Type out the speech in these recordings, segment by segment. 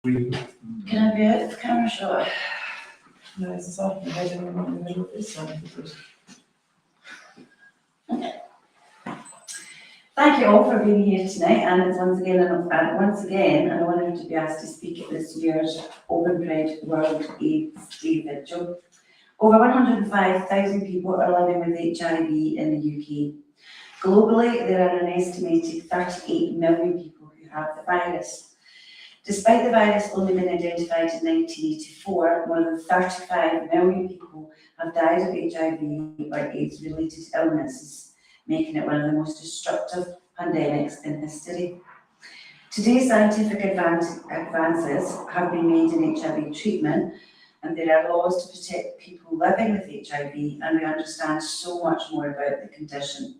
Can I be out of camera shot? No, it's off the head in the middle of this one. Thank you all for being here tonight, and it's once again an honour to be asked to speak at this year's Open Pride World AIDS Day Vigil. Over 105,000 people are living with HIV in the UK. Globally, there are an estimated 38 million people who have the virus. Despite the virus only being identified in 1984, more than 35 million people have died of HIV or AIDS-related illnesses, making it one of the most destructive pandemics in history. Today's scientific advances have been made in HIV treatment, and there are laws to protect people living with HIV, and we understand so much more about the condition.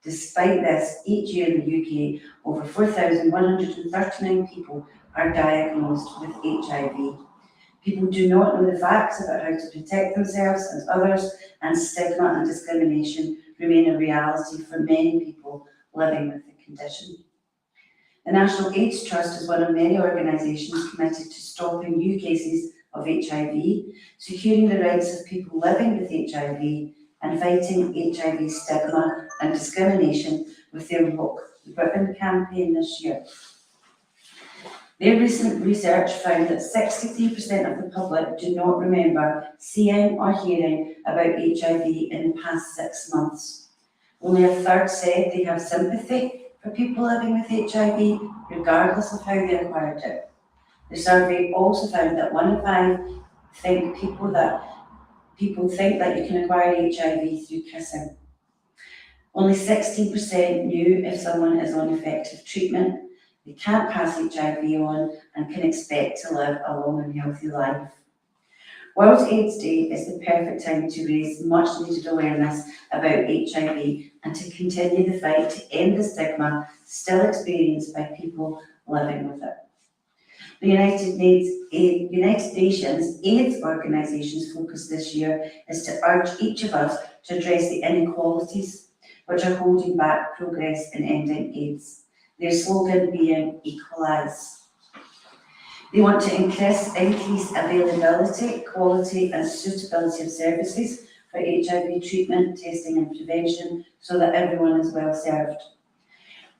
Despite this, each year in the UK, over 4,139 people are diagnosed with HIV. People do not know the facts about how to protect themselves and others, and stigma and discrimination remain a reality for many people living with the condition. The National AIDS Trust is one of many organisations committed to stopping new cases of HIV, securing the rights of people living with HIV, and fighting HIV stigma and discrimination with their Rock the Ribbon campaign this year. Their recent research found that 63% of the public do not remember seeing or hearing about HIV in the past 6 months. Only a third said they have sympathy for people living with HIV, regardless of how they acquired it. The survey also found that 1 in 5 think that you can acquire HIV through kissing. Only 16% knew if someone is on effective treatment, they can't pass HIV on and can expect to live a long and healthy life. World AIDS Day is the perfect time to raise much needed awareness about HIV and to continue the fight to end the stigma still experienced by people living with it. The United Nations AIDS Organisation's focus this year is to urge each of us to address the inequalities which are holding back progress in ending AIDS. Their slogan being equalise. They want to increase availability, quality and suitability of services for HIV treatment, testing and prevention so that everyone is well served.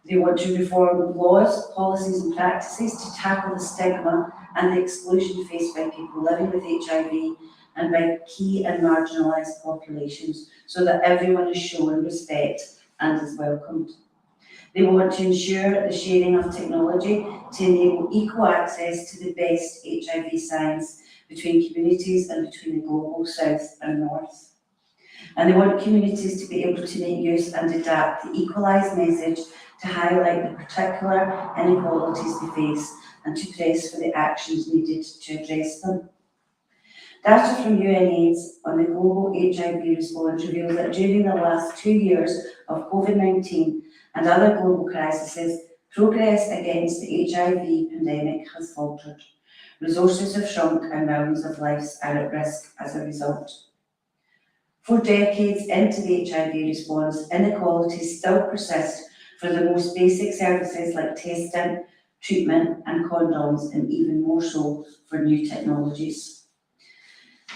They want to reform laws, policies and practices to tackle the stigma and the exclusion faced by people living with HIV and by key and marginalised populations so that everyone is shown respect and is welcomed. They want to ensure the sharing of technology to enable equal access to the best HIV science between communities and between the global south and north. And they want communities to be able to make use and adapt the equalised message to highlight the particular inequalities they face and to press for the actions needed to address them. Data from UNAIDS on the global HIV response reveals that during the last 2 years of COVID-19 and other global crises, progress against the HIV pandemic has faltered. Resources have shrunk and millions of lives are at risk as a result. 4 decades into the HIV response, inequalities still persist for the most basic services like testing, treatment and condoms, and even more so for new technologies.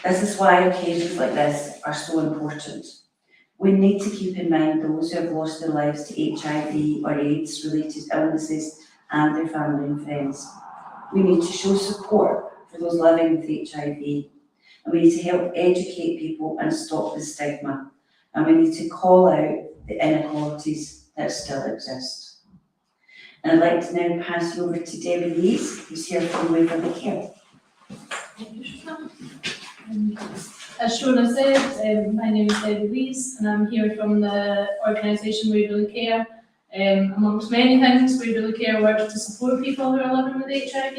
This is why occasions like this are so important. We need to keep in mind those who have lost their lives to HIV or AIDS-related illnesses and their family and friends. We need to show support for those living with HIV, and we need to help educate people and stop the stigma, and we need to call out the inequalities that still exist. And I'd like to now pass you over to Debbie Lees, who's here from Vigil Care. As Shona said, my name is Debbie Lees and I'm here from the organisation Vigil Care. Amongst many things, Vigil Care works to support people who are living with HIV.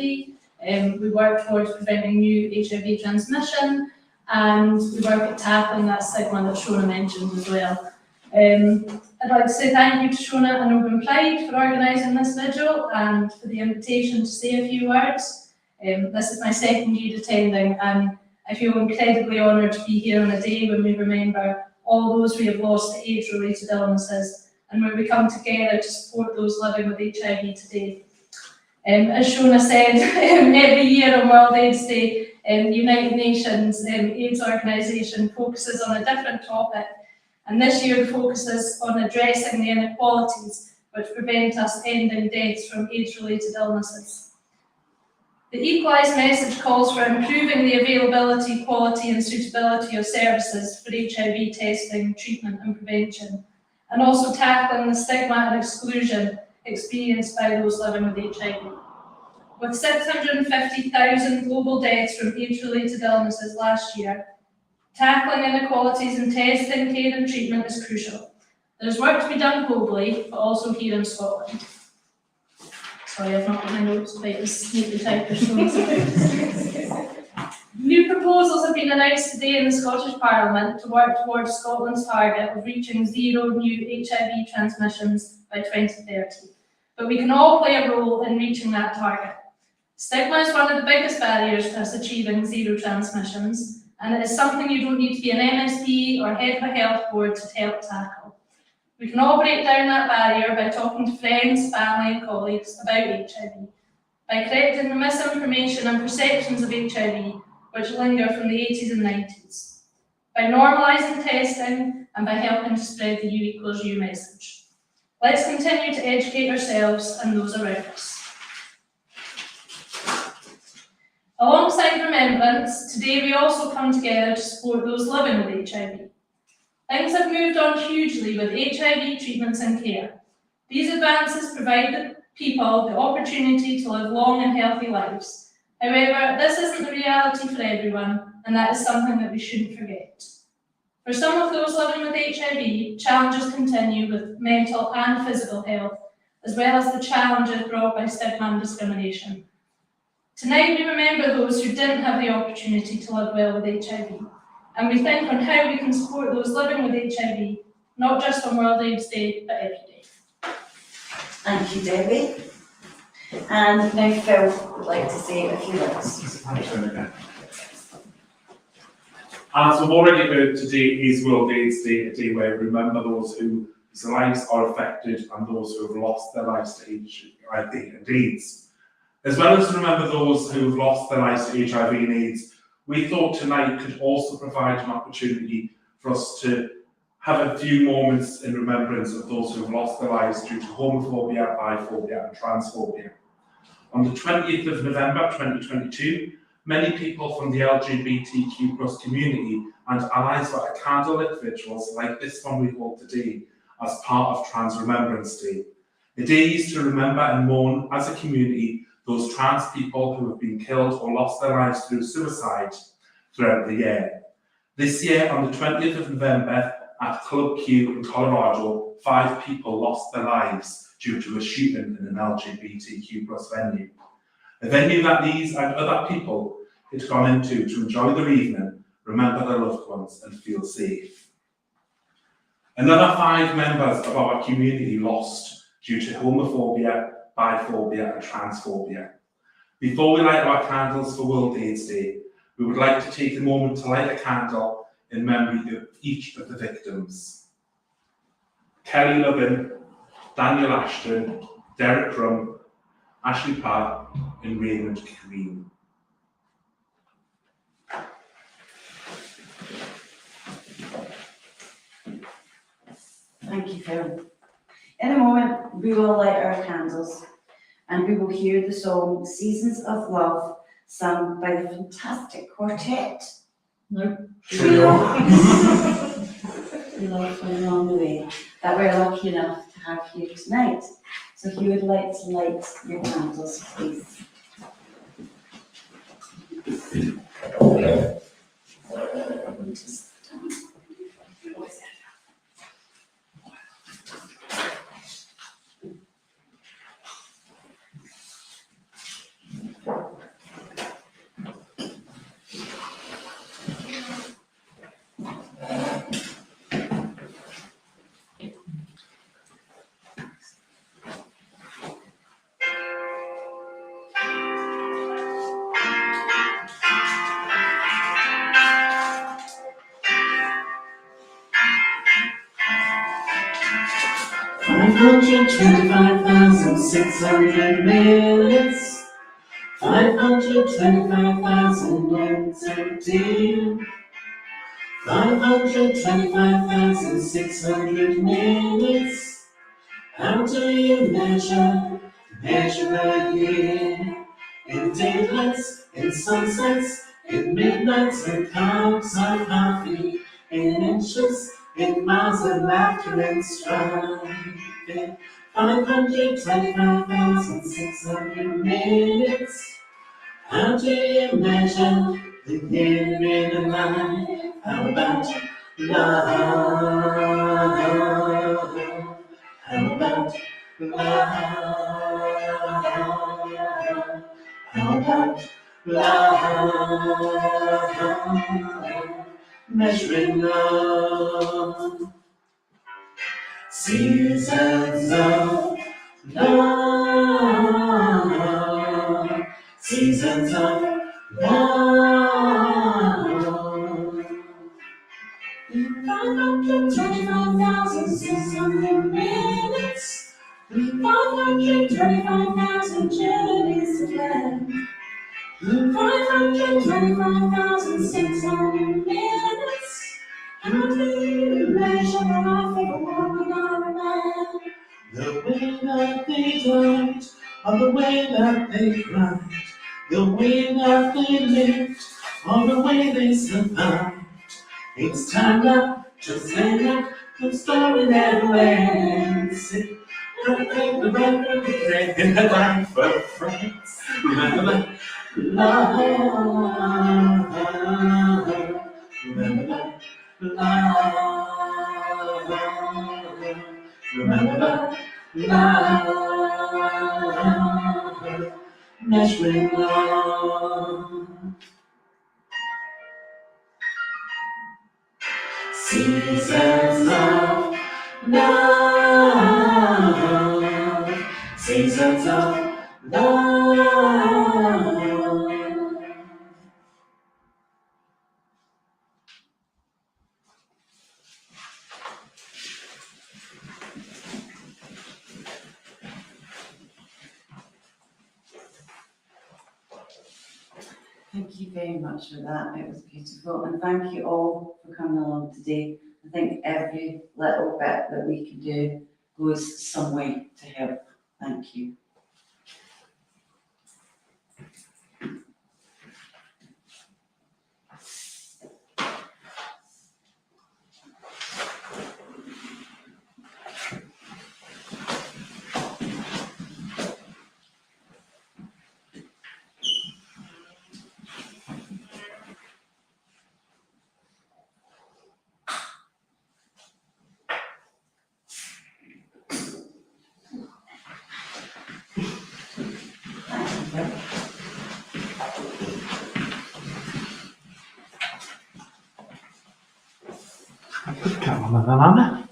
We work towards preventing new HIV transmission, and we work at tackling that stigma that Shona mentioned as well. I'd like to say thank you to Shona and Open Pride for organising this vigil and for the invitation to say a few words. This is my second year attending, and I feel incredibly honoured to be here on a day when we remember all those we have lost to AIDS-related illnesses and where we come together to support those living with HIV today. As Shona said, every year on World AIDS Day, the United Nations AIDS Organisation focuses on a different topic, and this year focuses on addressing the inequalities which prevent us ending deaths from AIDS-related illnesses. The equalised message calls for improving the availability, quality and suitability of services for HIV testing, treatment and prevention, and also tackling the stigma and exclusion experienced by those living with HIV. With 650,000 global deaths from AIDS-related illnesses last year, tackling inequalities in testing, care and treatment is crucial. There's work to be done globally, but also here in Scotland. Sorry, I've not got my notes quite as neatly typed as Shona. New proposals have been announced today in the Scottish Parliament to work towards Scotland's target of reaching zero new HIV transmissions by 2030. But we can all play a role in reaching that target. Stigma is one of the biggest barriers to us achieving zero transmissions, and it is something you don't need to be an MSP or head of a health board to help tackle. We can all break down that barrier by talking to friends, family and colleagues about HIV, by correcting the misinformation and perceptions of HIV which linger from the 80s and 90s, by normalising testing and by helping to spread the U equals U message. Let's continue to educate ourselves and those around us. Alongside remembrance, today we also come together to support those living with HIV. Things have moved on hugely with HIV treatments and care. These advances provide people the opportunity to live long and healthy lives. However, this isn't the reality for everyone, and that is something that we shouldn't forget. For some of those living with HIV, challenges continue with mental and physical health, as well as the challenges brought by stigma and discrimination. Tonight we remember those who didn't have the opportunity to live well with HIV, and we think on how we can support those living with HIV, not just on World AIDS Day, but every day. Thank you, Debbie. And now Phil would like to say a few words. As we've already heard, today is World AIDS Day, a day where we remember those whose lives are affected and those who have lost their lives to HIV and AIDS. As well as to remember those who have lost their lives to HIV and AIDS, we thought tonight could also provide an opportunity for us to have a few moments in remembrance of those who have lost their lives due to homophobia, biphobia and transphobia. On the 20th of November 2022, many people from the LGBTQ+ community and allies lit a candlelit vigils like this one we hold today as part of Trans Remembrance Day. The day is to remember and mourn as a community those trans people who have been killed or lost their lives through suicide throughout the year. This year, on the 20th of November, at Club Q in Colorado, 5 people lost their lives due to a shooting in an LGBTQ+ venue. A venue that these and other people had gone into to enjoy their evening, remember their loved ones and feel safe. Another 5 members of our community lost due to homophobia, biphobia and transphobia. Before we light our candles for World AIDS Day, we would like to take a moment to light a candle in memory of each of the victims. Kelly Lovin, Daniel Ashton, Derek Crum, Ashley Parr and Raymond Green. Thank you, Phil. In a moment, we will light our candles and we will hear the song Seasons of Love, sung by the fantastic quartet. No, Trio. We love them along the way that we're lucky enough to have here tonight. So if you would like to light your candles, please. 525,600 minutes. 525,000 words empty. 525,600 minutes. How do you measure a year? In daylights, in sunsets, in midnights, in cups of coffee, in inches, in miles of laughter and strife. 525,600 minutes. How do you measure the year in a life? How about love? How about love? How about love? Measuring love. Seasons of love. Seasons of love. 525,600 minutes. 525,000 journeys to land. 525,600 minutes. How do you measure the life of a woman or a man? The way that they light, or the way that they cried, the way that they lived, or the way they survived. It's time now to say that the story never ends. Remember the life of friends. Remember love. Remember love. Remember love. Measuring love. Seasons of love. Seasons of love. Thank you very much for that. It was beautiful. And thank you all for coming along today. I think every little bit that we can do goes some way to help. Thank you. Come on, Anna.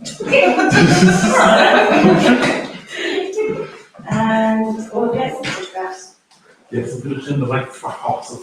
And, oh, yes, photographs. Yes, I'm going to turn the lights back off so